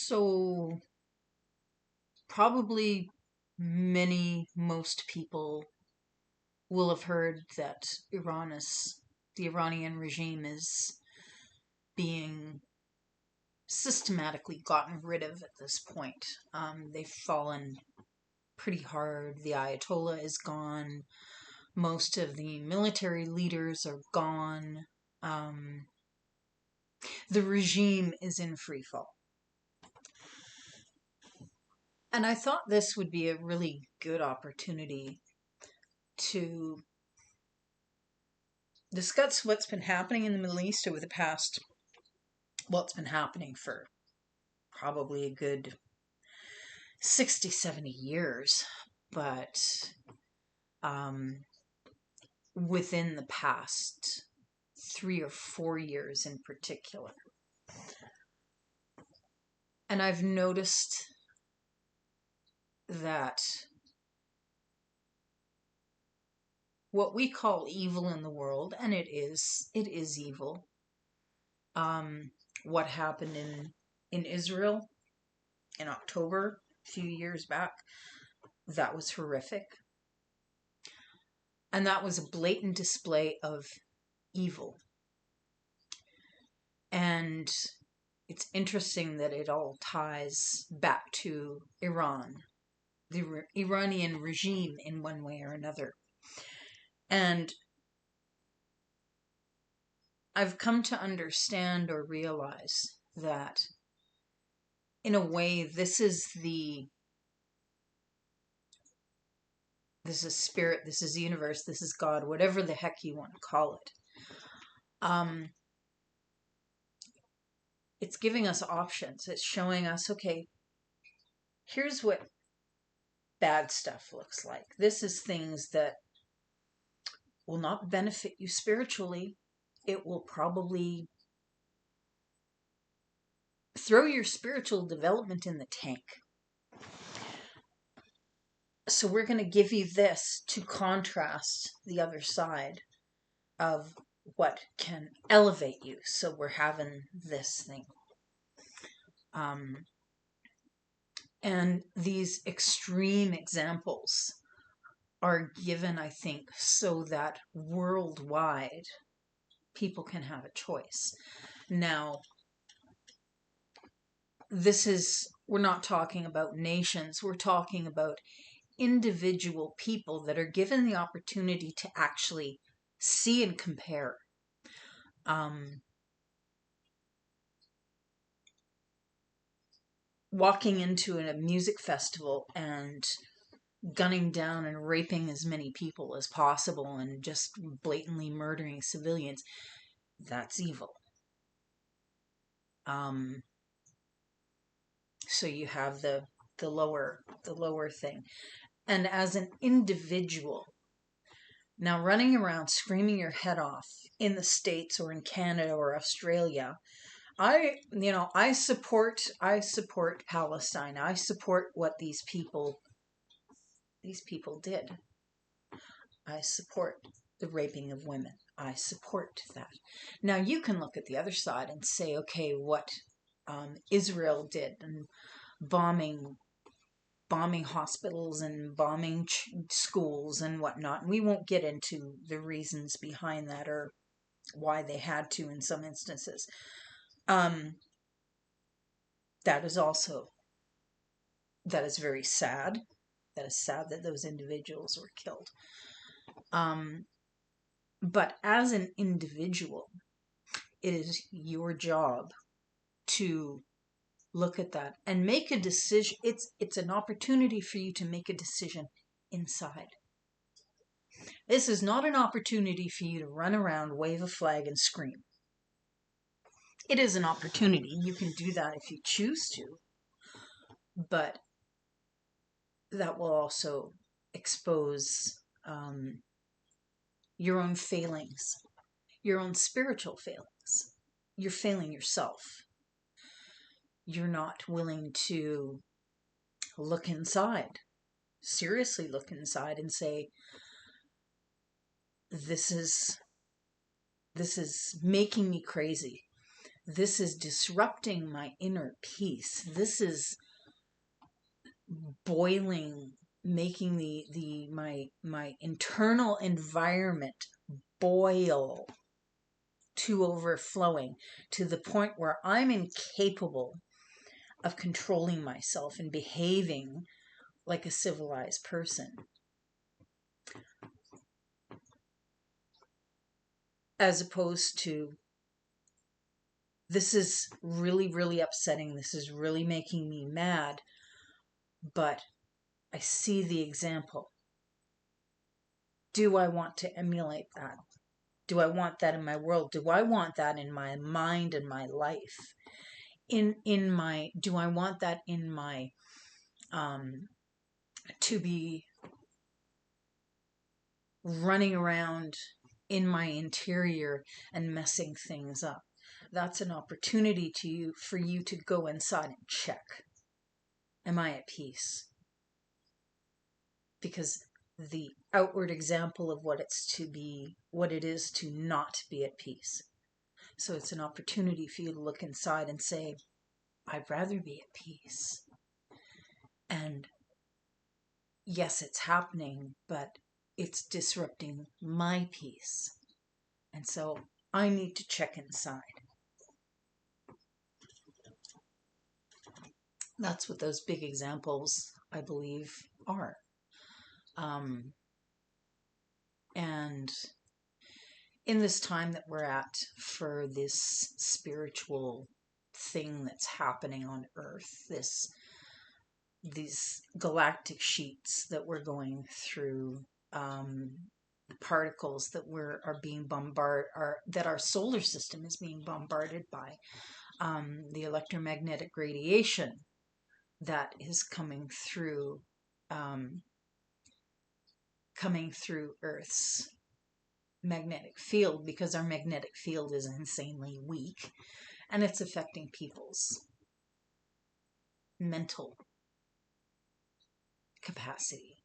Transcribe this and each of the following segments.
So probably most people will have heard that the Iranian regime is being systematically gotten rid of at this point. They've fallen pretty hard. The Ayatollah is gone. Most of the military leaders are gone. The regime is in free fall. And I thought this would be a really good opportunity to discuss what's been happening in the Middle East over the past, well, it's been happening for probably a good 60, 70 years, but within the past 3 or 4 years in particular. And I've noticed that what we call evil in the world, and it is evil. What happened in Israel in October a few years back, that was horrific. And that was a blatant display of evil. And it's interesting that it all ties back to Iran, the Iranian regime in one way or another. And I've come to understand or realize that in a way this is spirit, this is the universe, this is God, whatever the heck you want to call it. It's giving us options. It's showing us, okay, here's what bad stuff looks like. This is things that will not benefit you spiritually. It will probably throw your spiritual development in the tank. So we're going to give you this to contrast the other side of what can elevate you. So we're having this thing. And these extreme examples are given, I think, so that worldwide people can have a choice. Now, we're not talking about nations, we're talking about individual people that are given the opportunity to actually see and compare. Walking into a music festival and gunning down and raping as many people as possible and just blatantly murdering civilians, that's evil. So you have the lower thing. And as an individual, now running around screaming your head off in the States or in Canada or Australia, I support Palestine. I support what these people did. I support the raping of women. I support that. Now you can look at the other side and say, okay, what Israel did, and bombing hospitals and bombing schools and whatnot. And we won't get into the reasons behind that or why they had to in some instances. That is very sad. That is sad that those individuals were killed. But as an individual, it is your job to look at that and make a decision. It's an opportunity for you to make a decision inside. This is not an opportunity for you to run around, wave a flag, and scream. It is an opportunity. You can do that if you choose to, but that will also expose your own failings, your own spiritual failings. You're failing yourself. You're not willing to look inside, seriously look inside and say, this is making me crazy. This is disrupting my inner peace. This is boiling, making my internal environment boil to overflowing, to the point where I'm incapable of controlling myself and behaving like a civilized person. As opposed to, this is really, really upsetting. This is really making me mad. But I see the example. Do I want to emulate that? Do I want that in my world? Do I want that in my mind and my life? Do I want that in my to be running around in my interior and messing things up? That's an opportunity for you to go inside and check. Am I at peace? Because the outward example of what it is to not be at peace. So it's an opportunity for you to look inside and say, I'd rather be at peace. And yes, it's happening, but it's disrupting my peace. And so I need to check inside. That's what those big examples, I believe, are. And in this time that we're at for this spiritual thing that's happening on Earth, these galactic sheets that we're going through, particles that are being bombarded, that our solar system is being bombarded by, the electromagnetic radiation that is coming through Earth's magnetic field, because our magnetic field is insanely weak, and it's affecting people's mental capacity.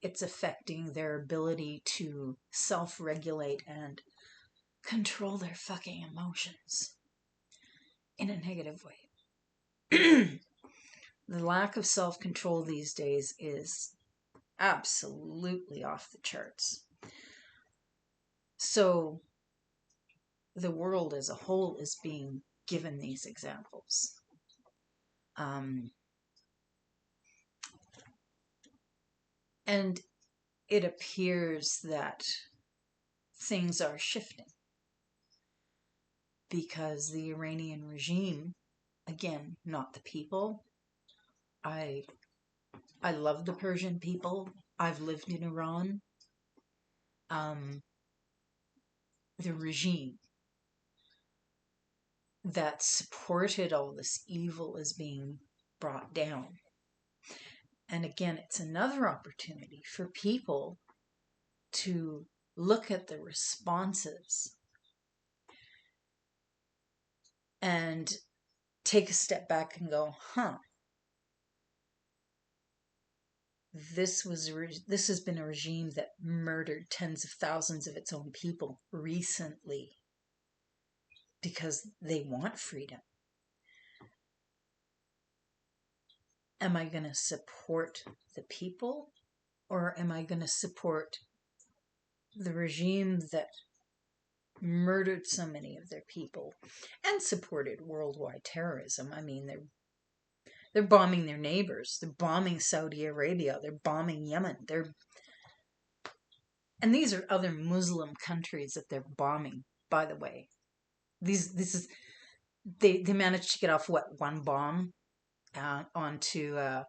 It's affecting their ability to self-regulate and control their fucking emotions in a negative way. The lack of self-control these days is absolutely off the charts. So the world as a whole is being given these examples. And it appears that things are shifting, because the Iranian regime, again, not the people. I love the Persian people. I've lived in Iran. The regime that supported all this evil is being brought down. And again, it's another opportunity for people to look at the responses and take a step back and go, this has been a regime that murdered tens of thousands of its own people recently because they want freedom. Am I going to support the people, or am I going to support the regime that murdered so many of their people and supported worldwide terrorism? I mean, they're bombing their neighbors. They're bombing Saudi Arabia. They're bombing Yemen. And these are other Muslim countries that they're bombing, by the way. They managed to get off one bomb onto a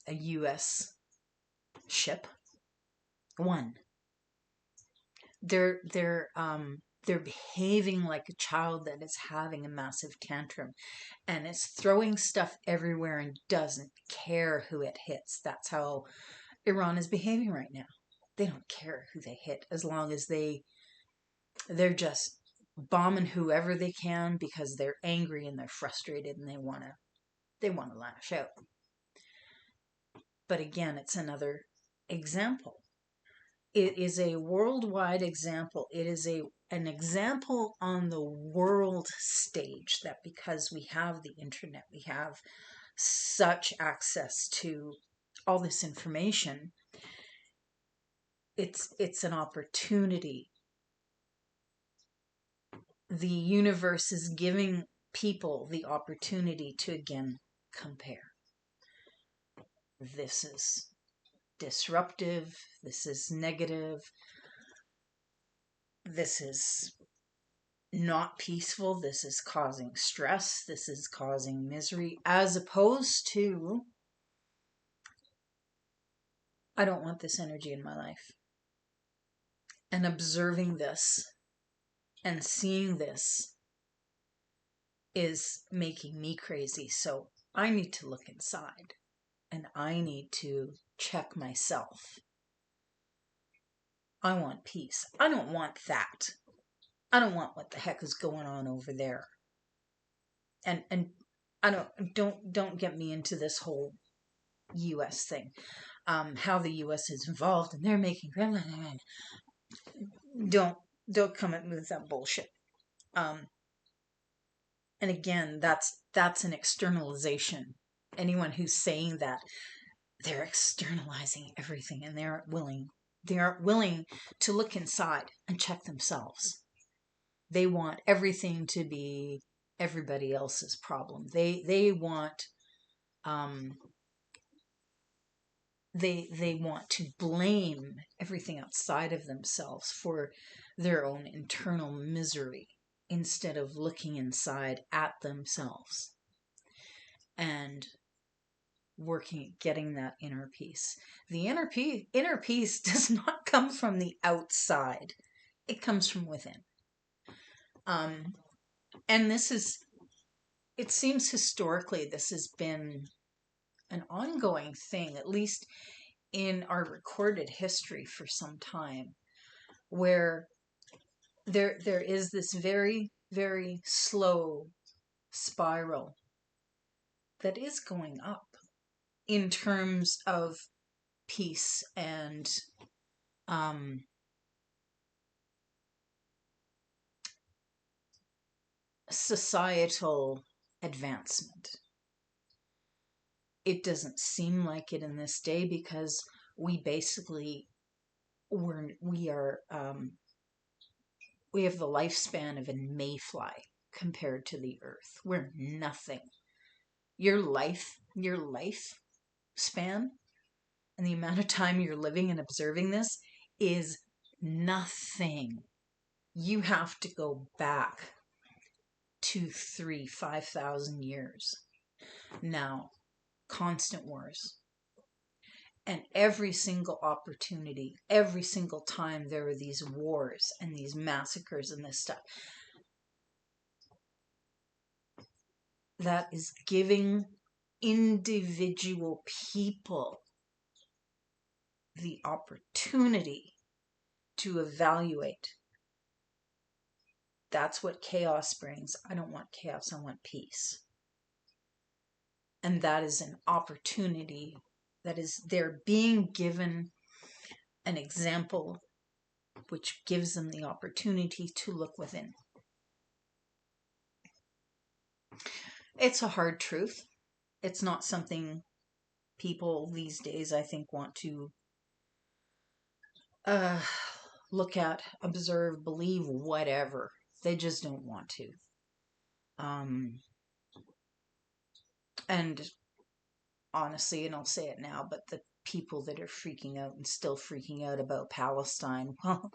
U.S. ship. One. They're behaving like a child that is having a massive tantrum, and it's throwing stuff everywhere and doesn't care who it hits. That's how Iran is behaving right now. They don't care who they hit, as long as they're just bombing whoever they can because they're angry and they're frustrated and they want to lash out. But again, it's another example. It is a worldwide example. It is an example on the world stage that because we have the internet, we have such access to all this information, it's an opportunity. The universe is giving people the opportunity to again compare. This is disruptive, this is negative, this is not peaceful, this is causing stress, this is causing misery, as opposed to, I don't want this energy in my life. And observing this and seeing this is making me crazy. So I need to look inside and I need to check myself. I want peace. I don't want that. I don't want what the heck is going on over there. And I don't get me into this whole US thing. How the US is involved and they're making don't come at me with that bullshit. And again, that's an externalization. Anyone who's saying that, they're externalizing everything and they aren't willing to look inside and check themselves. They want everything to be everybody else's problem. They want they want to blame everything outside of themselves for their own internal misery instead of looking inside at themselves and working, getting that inner peace. The inner peace does not come from the outside. It comes from within. And it seems historically this has been an ongoing thing, at least in our recorded history for some time, where there is this very, very slow spiral that is going up in terms of peace and societal advancement. It doesn't seem like it in this day because we basically we have the lifespan of a mayfly compared to the earth. We're nothing. Your life span and the amount of time you're living and observing this is nothing. You have to go back 2, 3, 5,000 years. Now, constant wars. And every single opportunity, every single time there are these wars and these massacres and this stuff, that is giving individual people the opportunity to evaluate. That's what chaos brings. I don't want chaos, I want peace. And that is an opportunity that is they're being given an example which gives them the opportunity to look within. It's a hard truth. It's not something people these days, I think, want to look at, observe, believe, whatever. They just don't want to. And honestly, and I'll say it now, but the people that are freaking out and still freaking out about Palestine, well,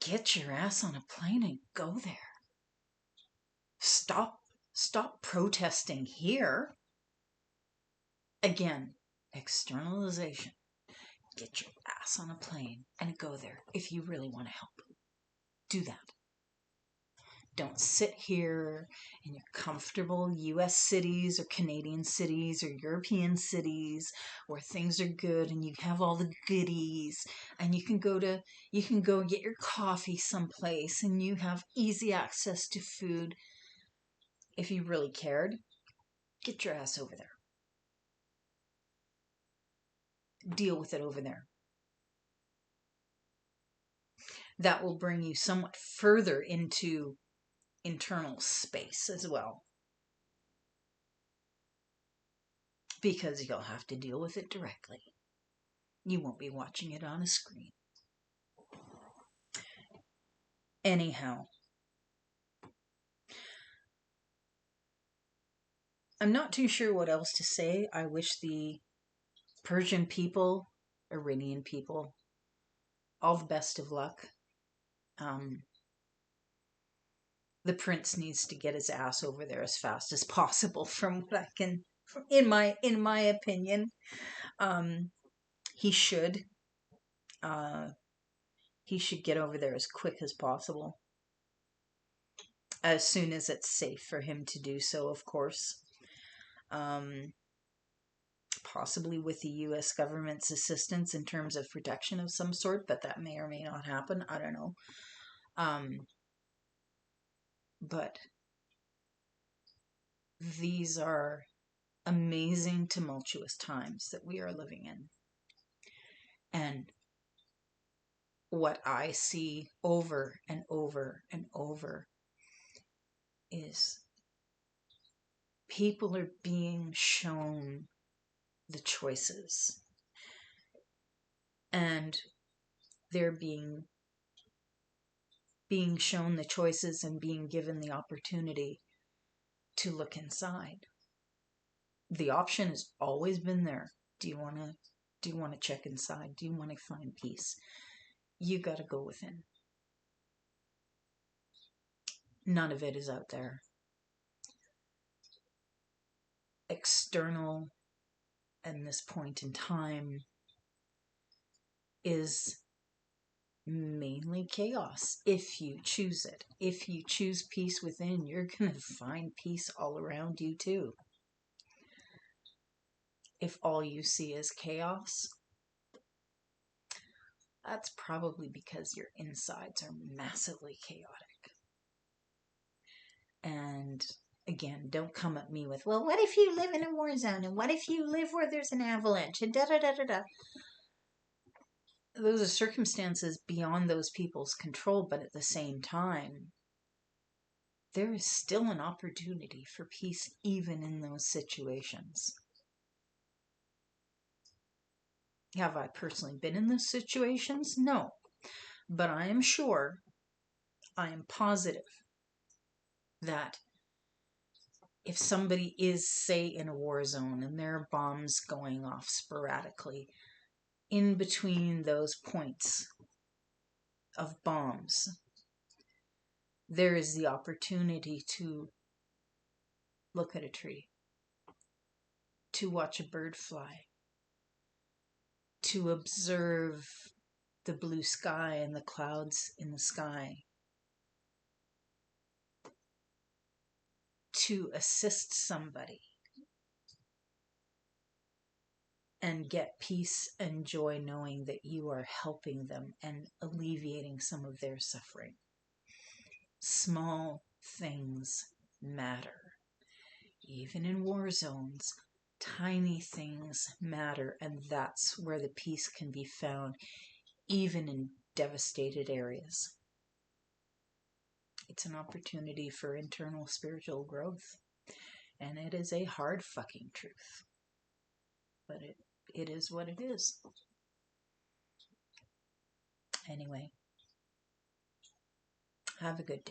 get your ass on a plane and go there. Stop protesting here. Again, externalization. Get your ass on a plane and go there if you really want to help. Do that. Don't sit here in your comfortable US cities or Canadian cities or European cities where things are good and you have all the goodies and you can go get your coffee someplace and you have easy access to food. If you really cared, get your ass over there. Deal with it over there. that will bring you somewhat further into internal space as well, because you'll have to deal with it directly. You won't be watching it on a screen. Anyhow, I'm not too sure what else to say. I wish the Persian people, Iranian people, all the best of luck. The prince needs to get his ass over there as fast as possible, from what I can, in my opinion. He should. He should get over there as quick as possible. As soon as it's safe for him to do so, of course. Possibly with the US government's assistance in terms of protection of some sort, but that may or may not happen. I don't know. But these are amazing, tumultuous times that we are living in. And what I see over and over and over is people are being shown the choices, and they're being shown the choices and being given the opportunity to look inside. The option has always been there. Do you want to check inside? Do you want to find peace? You got to go within. None of it is out there. External, at this point in time, is mainly chaos if you choose it. If you choose peace within, you're going to find peace all around you too. If all you see is chaos, that's probably because your insides are massively chaotic. And again, don't come at me with, well, what if you live in a war zone? And what if you live where there's an avalanche? And da-da-da-da-da. Those are circumstances beyond those people's control, but at the same time, there is still an opportunity for peace even in those situations. Have I personally been in those situations? No. But I am sure, I am positive that if somebody is, say, in a war zone and there are bombs going off sporadically, in between those points of bombs, there is the opportunity to look at a tree, to watch a bird fly, to observe the blue sky and the clouds in the sky, to assist somebody and get peace and joy knowing that you are helping them and alleviating some of their suffering. Small things matter. Even in war zones, tiny things matter, and that's where the peace can be found, even in devastated areas. It's an opportunity for internal spiritual growth, and it is a hard fucking truth. But it is what it is. Anyway, have a good day.